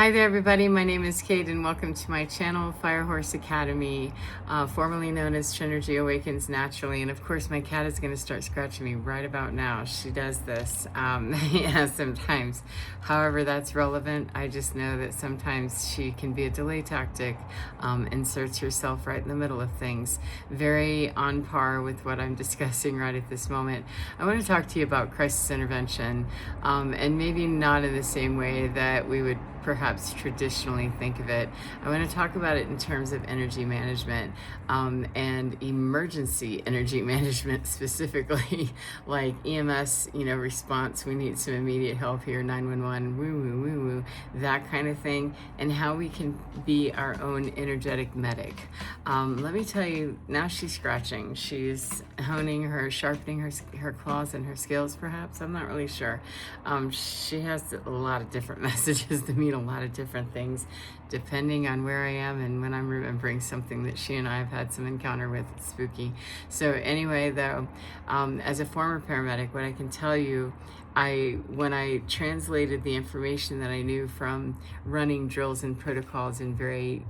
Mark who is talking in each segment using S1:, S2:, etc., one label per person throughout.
S1: Hi there everybody, my name is Kate and welcome to my channel, Firehorse Academy, formerly known as Trinergy Awakens Naturally. And of course my cat is going to start scratching me right about now. She does this, yeah, sometimes. However, that's relevant. I just know that sometimes she can be a delay tactic, inserts herself right in the middle of things. Very on par with what I'm discussing right at this moment. I want to talk to you about crisis intervention, and maybe not in the same way that we would perhaps traditionally think of it. I want to talk about it in terms of energy management, and emergency energy management specifically, like EMS, response, we need some immediate help here, 911, woo woo woo woo, that kind of thing, and how we can be our own energetic medic. Let me tell you, now she's scratching. She's honing sharpening her claws and her skills, perhaps. I'm not really sure. She has a lot of different messages to mean a lot of different things depending on where I am and when I'm remembering something that she and I have had some encounter with. It's spooky. So anyway, though, as a former paramedic, what I can tell you, when I translated the information that I knew from running drills and protocols and very,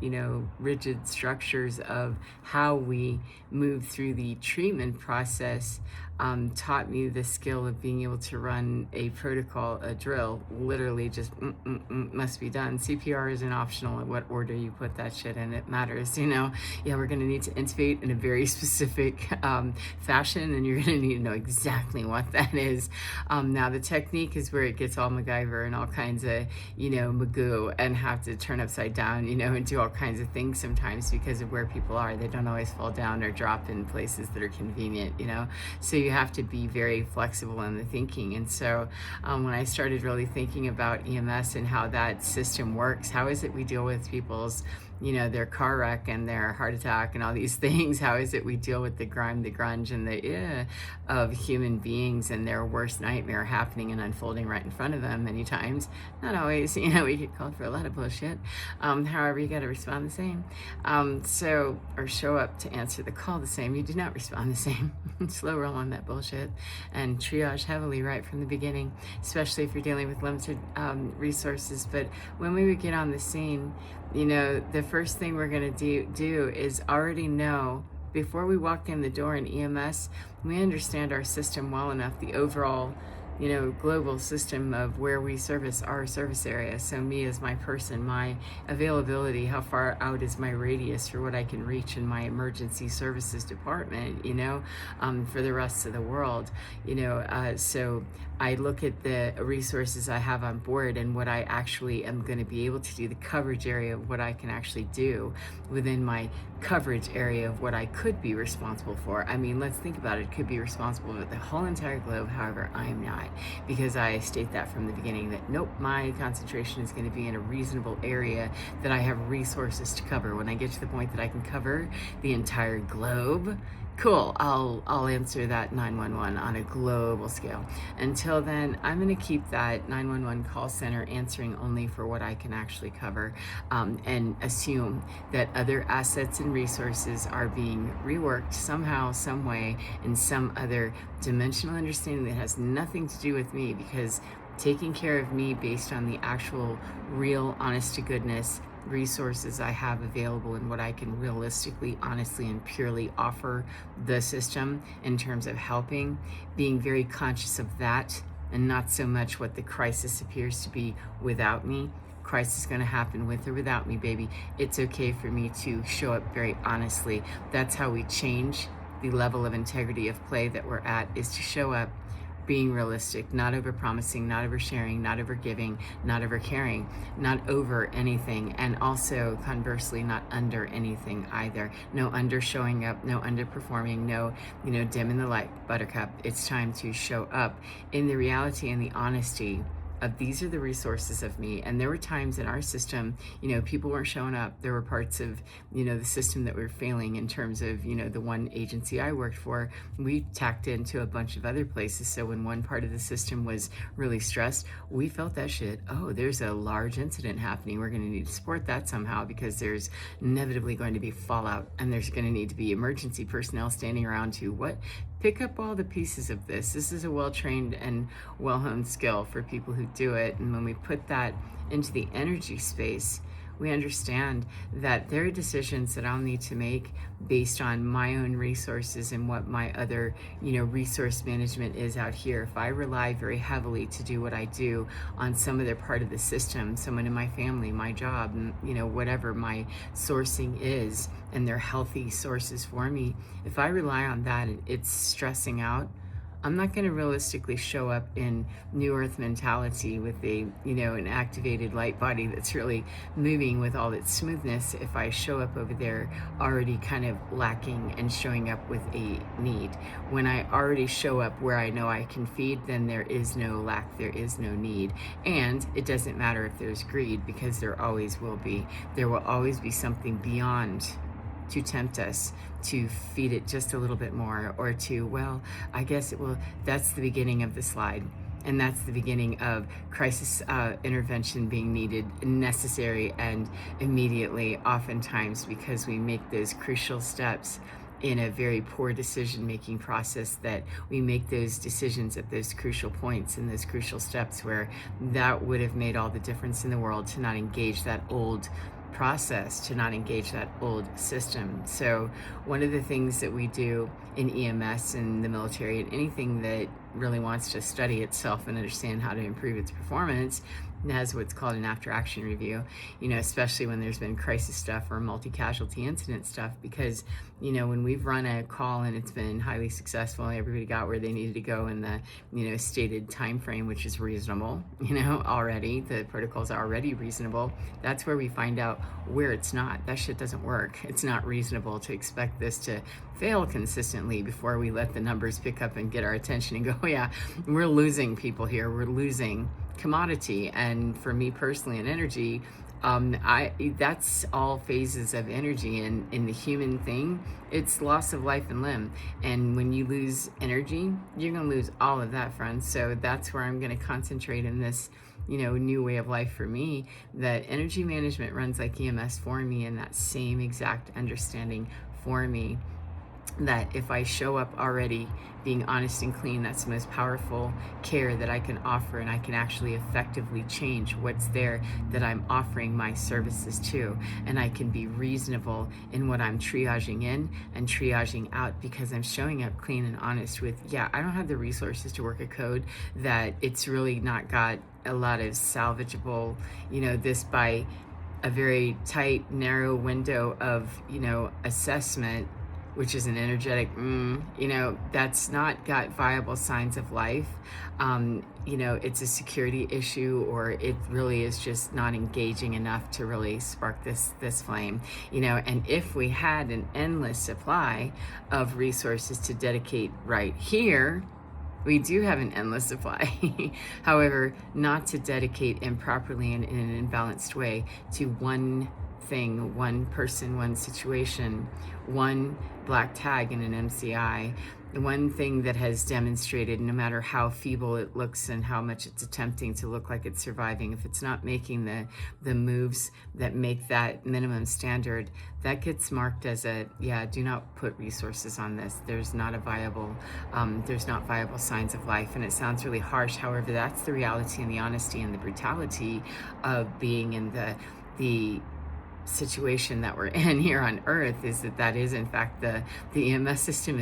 S1: rigid structures of how we move through the treatment process, taught me the skill of being able to run a protocol, a drill, literally just must be done. CPR isn't optional in what order you put that shit in. It matters, Yeah, we're gonna need to intubate in a very specific fashion, and you're gonna need to know exactly what that is. Now the technique is where it gets all MacGyver and all kinds of, Magoo, and have to turn upside down, and do all kinds of things sometimes because of where people are. They don't always fall down or drop in places that are convenient, So you have to be very flexible in the thinking. And so when I started really thinking about EMS and how that system works, how is it we deal with people's, their car wreck and their heart attack and all these things? How is it we deal with the grime, the grunge, and the of human beings and their worst nightmare happening and unfolding right in front of them many times? Not always, we get called for a lot of bullshit. However, you got to respond the same. Or show up to answer the call the same. You do not respond the same. Slow roll on that bullshit and triage heavily right from the beginning, especially if you're dealing with limited resources. But when we would get on the scene, the first thing we're going to do is already know, before we walk in the door in EMS, we understand our system well enough, the overall global system of where we service our service area. So me as my person, my availability, how far out is my radius for what I can reach in my emergency services department, for the rest of the world, so I look at the resources I have on board and what I actually am going to be able to do, the coverage area of what I can actually do within my coverage area of what I could be responsible for. I mean, let's think about it. Could be responsible for the whole entire globe. However, I am not, because I state that from the beginning that nope, my concentration is going to be in a reasonable area that I have resources to cover. When I get to the point that I can cover the entire globe, cool, I'll answer that 911 on a global scale. Until then, I'm going to keep that 911 call center answering only for what I can actually cover, and assume that other assets and resources are being reworked somehow, some way, in some other dimensional understanding that has nothing to do with me, because taking care of me based on the actual real honest to goodness resources I have available and what I can realistically, honestly, and purely offer the system in terms of helping, being very conscious of that and not so much what the crisis appears to be without me. Crisis is going to happen with or without me, baby. It's okay for me to show up very honestly. That's how we change the level of integrity of play that we're at, is to show up being realistic, not over promising, not over sharing, not over giving, not over caring, not over anything, and also conversely not under anything either. No under showing up, no underperforming, no dimming the light, buttercup. It's time to show up in the reality and the honesty of these are the resources of me. And there were times in our system, people weren't showing up. There were parts of, the system that were failing in terms of, the one agency I worked for, we tacked into a bunch of other places. So when one part of the system was really stressed, we felt that shit. Oh, there's a large incident happening. We're going to need to support that somehow, because there's inevitably going to be fallout, and there's going to need to be emergency personnel standing around to pick up all the pieces of this. This is a well-trained and well-honed skill for people who do it. And when we put that into the energy space, we understand that there are decisions that I'll need to make based on my own resources and what my other, resource management is out here. If I rely very heavily to do what I do on some other part of the system, someone in my family, my job, whatever my sourcing is, and they're healthy sources for me, if I rely on that and it's stressing out, I'm not going to realistically show up in New Earth mentality with an activated light body that's really moving with all its smoothness if I show up over there already kind of lacking and showing up with a need. When I already show up where I know I can feed, then there is no lack, there is no need. And it doesn't matter if there's greed, because there always will be. There will always be something beyond to tempt us to feed it just a little bit more, or to, I guess it will. That's the beginning of the slide. And that's the beginning of crisis intervention being needed, necessary, and immediately, oftentimes, because we make those crucial steps in a very poor decision-making process, that we make those decisions at those crucial points and those crucial steps where that would have made all the difference in the world to not engage that old process, to not engage that old system. So one of the things that we do in EMS and the military, and anything that really wants to study itself and understand how to improve its performance, has what's called an after action review, especially when there's been crisis stuff or multi-casualty incident stuff, because when we've run a call and it's been highly successful, everybody got where they needed to go in the stated time frame, which is reasonable, already the protocols are already reasonable. That's where we find out where it's not. That shit doesn't work. It's not reasonable to expect this to fail consistently before we let the numbers pick up and get our attention and go, oh yeah, we're losing people here, we're losing commodity. And for me personally, in energy, that's all phases of energy, and in the human thing, it's loss of life and limb. And when you lose energy, you're going to lose all of that, friends. So that's where I'm going to concentrate in this new way of life for me, that energy management runs like EMS for me, and that same exact understanding for me, that if I show up already being honest and clean, that's the most powerful care that I can offer, and I can actually effectively change what's there that I'm offering my services to. And I can be reasonable in what I'm triaging in and triaging out, because I'm showing up clean and honest with, I don't have the resources to work a code that it's really not got a lot of salvageable, this by a very tight, narrow window of, assessment, which is an energetic, that's not got viable signs of life. It's a security issue, or it really is just not engaging enough to really spark this flame. And if we had an endless supply of resources to dedicate right here, we do have an endless supply. However, not to dedicate improperly and in an imbalanced way to one thing, one person, one situation, one black tag in an MCI, one thing that has demonstrated, no matter how feeble it looks and how much it's attempting to look like it's surviving, if it's not making the moves that make that minimum standard, that gets marked as do not put resources on this. There's not viable signs of life. And it sounds really harsh. However, that's the reality and the honesty and the brutality of being in the situation that we're in here on Earth, is that is in fact the EMS system.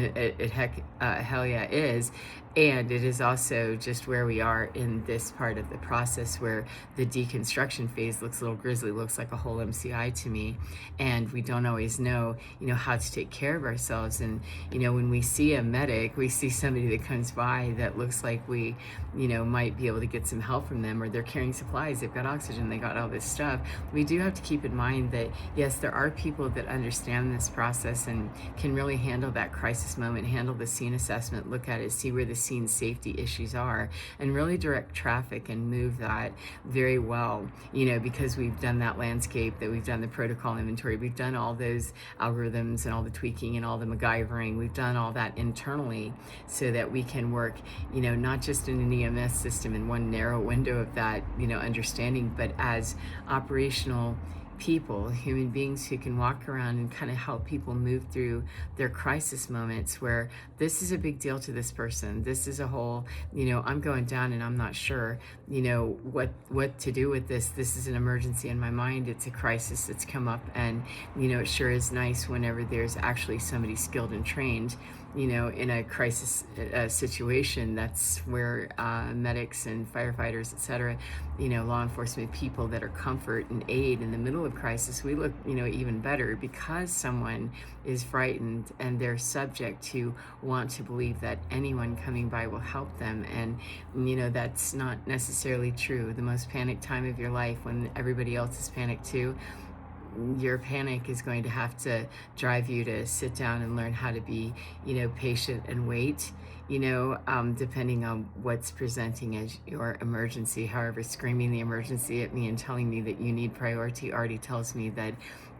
S1: Hell yeah is. And it is also just where we are in this part of the process, where the deconstruction phase looks a little grisly, looks like a whole MCI to me. And we don't always know, how to take care of ourselves. And, when we see a medic, we see somebody that comes by that looks like we, might be able to get some help from them, or they're carrying supplies, they've got oxygen, they got all this stuff. We do have to keep in mind that, yes, there are people that understand this process and can really handle that crisis moment, handle the scene assessment, look at it, see where the scene safety issues are, and really direct traffic and move that very well, because we've done that landscape, that we've done the protocol inventory, we've done all those algorithms and all the tweaking and all the MacGyvering, we've done all that internally, so that we can work, not just in an EMS system in one narrow window of that, understanding, but as operational people, human beings who can walk around and kind of help people move through their crisis moments where this is a big deal to this person. This is a whole, I'm going down and I'm not sure, what to do with this. This is an emergency in my mind. It's a crisis that's come up, and, it sure is nice whenever there's actually somebody skilled and trained, in a crisis situation. That's where medics and firefighters, etc., law enforcement people that are comfort and aid in the middle of crisis, we look, even better because someone is frightened and they're subject to want to believe that anyone coming by will help them. And, that's not necessarily true. The most panicked time of your life, when everybody else is panicked too, your panic is going to have to drive you to sit down and learn how to be, patient and wait, depending on what's presenting as your emergency. However, screaming the emergency at me and telling me that you need priority already tells me that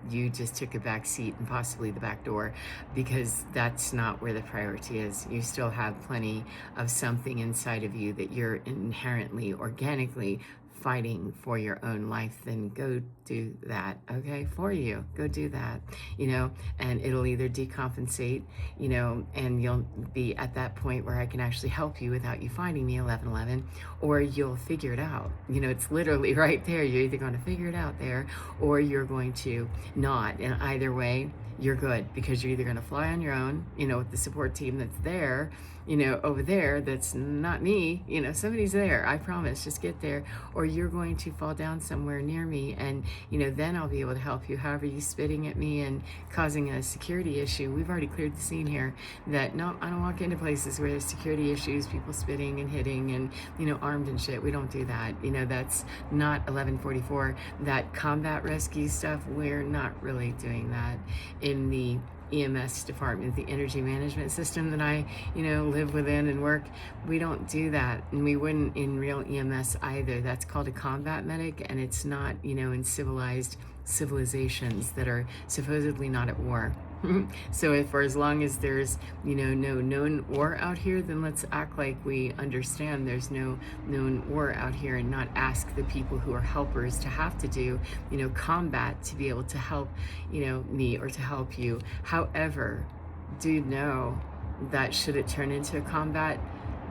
S1: you just took a back seat and possibly the back door, because that's not where the priority is. You still have plenty of something inside of you that you're inherently, organically fighting for your own life. Then go do that, okay, for you. Go do that, and it'll either decompensate, and you'll be at that point where I can actually help you without you finding me 1111, or you'll figure it out. It's literally right there. You're either going to figure it out there, or you're going to not. And either way, you're good, because you're either going to fly on your own, with the support team that's there, over there, that's not me, somebody's there, I promise, just get there, or you're going to fall down somewhere near me, and, then I'll be able to help you. However, you spitting at me and causing a security issue, we've already cleared the scene here, that no, I don't walk into places where there's security issues, people spitting and hitting and, armed and shit. We don't do that. That's not 1144. That combat rescue stuff, we're not really doing that in the EMS department, the energy management system that I, live within and work. We don't do that, and we wouldn't in real EMS either. That's called a combat medic, and it's not, in civilized civilizations that are supposedly not at war. So if for as long as there's, no known war out here, then let's act like we understand there's no known war out here, and not ask the people who are helpers to have to do, combat to be able to help, me or to help you. However, do know that should it turn into a combat,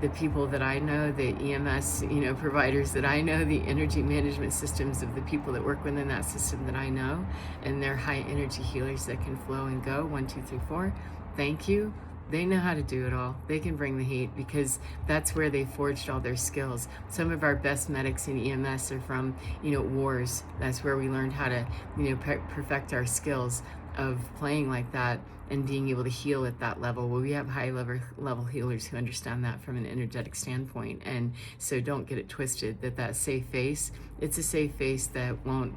S1: the people that I know, the EMS, providers that I know, the energy management systems of the people that work within that system that I know, and they're high energy healers that can flow and go 1, 2, 3, 4. Thank you. They know how to do it all. They can bring the heat, because that's where they forged all their skills. Some of our best medics in EMS are from, wars. That's where we learned how to, perfect our skills of playing like that and being able to heal at that level. Well, we have high level healers who understand that from an energetic standpoint. And so don't get it twisted that safe face, it's a safe face that won't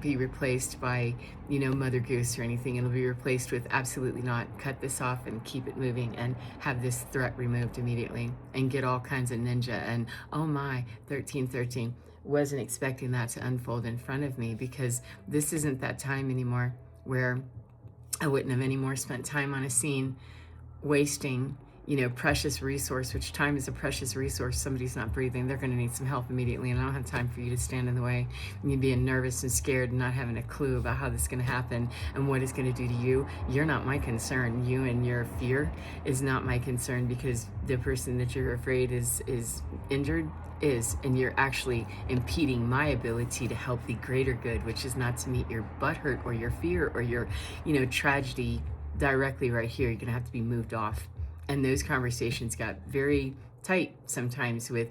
S1: be replaced by, Mother Goose or anything. It'll be replaced with absolutely not. Cut this off and keep it moving, and have this threat removed immediately, and get all kinds of ninja and, oh my, 1313. Wasn't expecting that to unfold in front of me, because this isn't that time anymore where I wouldn't have any more spent time on a scene wasting, precious resource, which time is a precious resource. Somebody's not breathing, they're going to need some help immediately, and I don't have time for you to stand in the way, and you being nervous and scared and not having a clue about how this is going to happen and what it's going to do to you. You're not my concern. You and your fear is not my concern, because the person that you're afraid is injured, and you're actually impeding my ability to help the greater good, which is not to meet your butthurt or your fear or your, tragedy directly right here. You're gonna have to be moved off. And those conversations got very tight sometimes with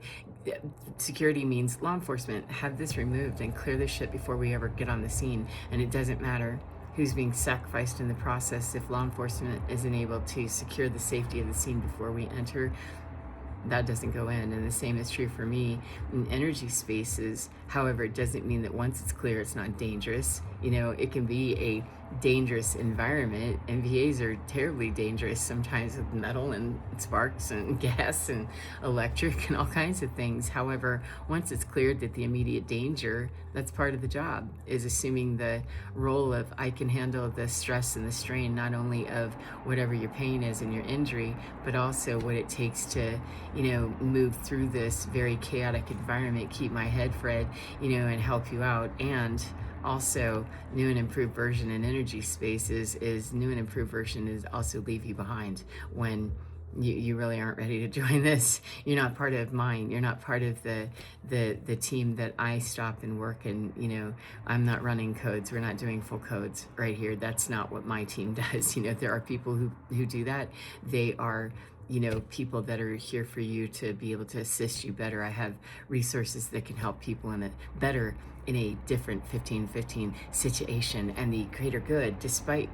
S1: security. Means law enforcement, have this removed and clear this shit before we ever get on the scene. And it doesn't matter who's being sacrificed in the process. If law enforcement isn't able to secure the safety of the scene before we enter, that doesn't go in. And the same is true for me in energy spaces. However, it doesn't mean that once it's clear, it's not dangerous. It can be a dangerous environment. MVAs are terribly dangerous sometimes with metal and sparks and gas and electric and all kinds of things. However, once it's cleared that the immediate danger, that's part of the job, is assuming the role of I can handle the stress and the strain, not only of whatever your pain is and your injury, but also what it takes to, move through this very chaotic environment, keep my head fed, and help you out. And also, new and improved version in energy spaces is new and improved version is also leave you behind when you really aren't ready to join this. You're not part of mine. You're not part of the team that I stop and work. And I'm not running codes. We're not doing full codes right here. That's not what my team does. There are people who do that. They are people that are here for you to be able to assist you better. I have resources that can help people in a different 15-15 situation and the greater good, despite,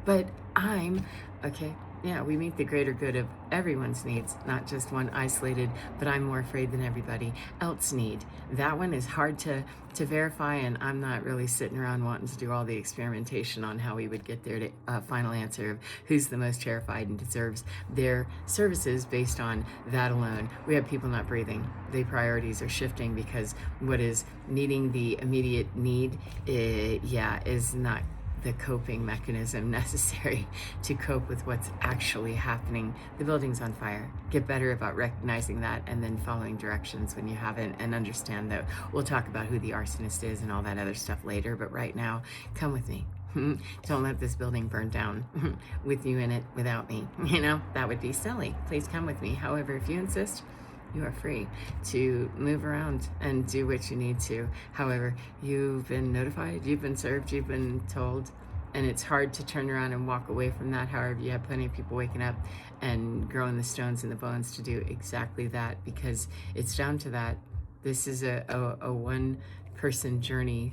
S1: but I'm, okay, yeah, we meet the greater good of everyone's needs, not just one isolated, but I'm more afraid than everybody else need. That one is hard to verify, and I'm not really sitting around wanting to do all the experimentation on how we would get there to a final answer of who's the most terrified and deserves their services based on that alone. We have people not breathing. The priorities are shifting because what is meeting the immediate need, is not the coping mechanism necessary to cope with what's actually happening. The building's on fire. Get better about recognizing that and then following directions when you haven't, and understand that we'll talk about who the arsonist is and all that other stuff later, but right now, come with me. Don't let this building burn down with you in it without me. That would be silly. Please come with me. However, if you insist, you are free to move around and do what you need to. However, you've been notified, you've been served, you've been told, and it's hard to turn around and walk away from that. However, you have plenty of people waking up and growing the stones and the bones to do exactly that, because it's down to that. This is a one-person journey,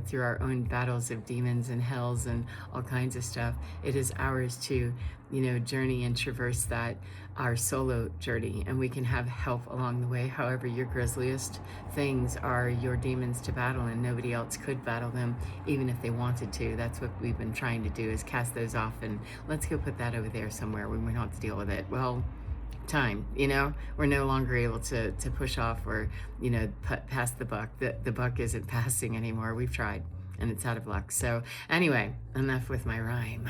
S1: through our own battles of demons and hells and all kinds of stuff. It is ours to, journey and traverse that, our solo journey, and we can have help along the way. However, your grisliest things are your demons to battle, and nobody else could battle them, even if they wanted to. That's what we've been trying to do, is cast those off, and let's go put that over there somewhere when we don't have to deal with it. Well, time, we're no longer able to push off or, pass the buck. The buck isn't passing anymore. We've tried, and it's out of luck. So anyway, enough with my rhyme.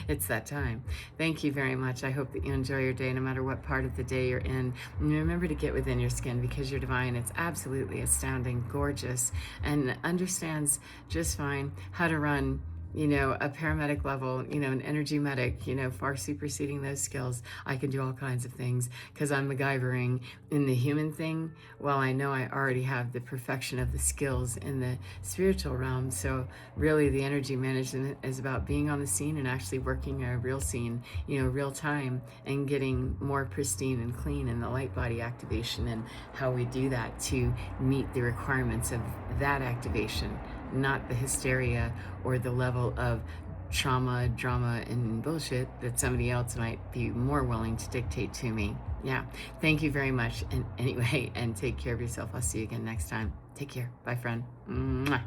S1: It's that time. Thank you very much. I hope that you enjoy your day, no matter what part of the day you're in. And remember to get within your skin, because you're divine. It's absolutely astounding, gorgeous, and understands just fine how to run a paramedic level, an energy medic, far superseding those skills. I can do all kinds of things because I'm MacGyvering in the human thing. Well, I know I already have the perfection of the skills in the spiritual realm. So really the energy management is about being on the scene and actually working a real scene, real time, and getting more pristine and clean in the light body activation, and how we do that to meet the requirements of that activation, not the hysteria or the level of trauma, drama, and bullshit that somebody else might be more willing to dictate to me. Yeah, thank you very much. And anyway, and take care of yourself. I'll see you again next time. Take care. Bye, friend. Mwah.